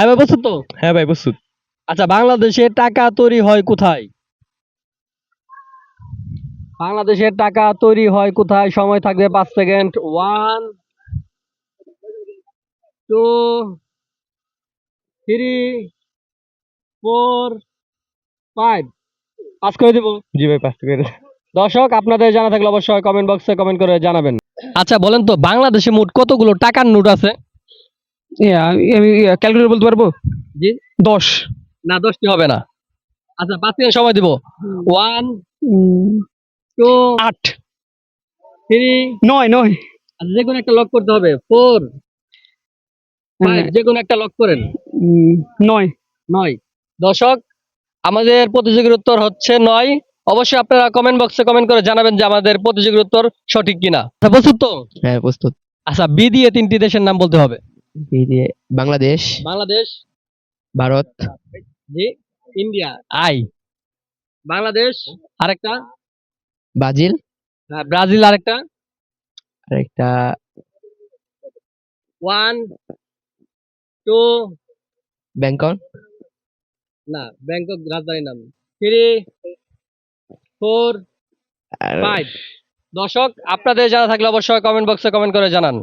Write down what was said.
হ্যাঁ ভাই, প্রস্তুত তো? হ্যাঁ ভাই প্রস্তুত। আচ্ছা, বাংলাদেশে টাকা তৈরি হয় কোথায়? বাংলাদেশের টাকা তৈরি হয় কোথায়? সময় থাকবে 5 সেকেন্ড। 1, 2, 3, 4, 5। পাস করে দিব। জি ভাই, 5 করে। দর্শক, আপনাদের জানা থাকলে অবশ্যই কমেন্ট বক্সে কমেন্ট করে জানাবেন। আচ্ছা বলেন তো, বাংলাদেশে মোট কতগুলো টাকার নোট আছে? আমি ক্যালকুলেটর বলতে পারবো। জি। 10। না, 10টি হবে না। আচ্ছা, 5 সেকেন্ড সময় দিব। 1, 2, 8। 3। 9। আচ্ছা, যে কোনো একটা লক করতে হবে। 4, 5, যে কোনো একটা লক করেন। 9। 9। দর্শক, আমাদের প্রতিযোগীর উত্তর হচ্ছে 9। অবশ্যই আপনারা কমেন্ট বক্সে কমেন্ট করে জানাবেন যে আমাদের প্রতিযোগীর উত্তর সঠিক কিনা। আচ্ছা, প্রস্তুত তো? হ্যাঁ প্রস্তুত। আচ্ছা, বি দিয়ে 3টি দেশের নাম বলতে হবে। এই যে বাংলাদেশ, বাংলাদেশ। ভারত, জি। ইন্ডিয়া। আই। বাংলাদেশ। আরেকটা। ব্রাজিল, হ্যাঁ, ব্রাজিল আরেকটা। আর একটা 1, 2। ব্যাংকক, না, ব্যাংকক রাজধানীর নাম। 3, 4, আর 5। দর্শক, আপনাদের জানা থাকলে অবশ্যই কমেন্ট বক্সে কমেন্ট করে জানান।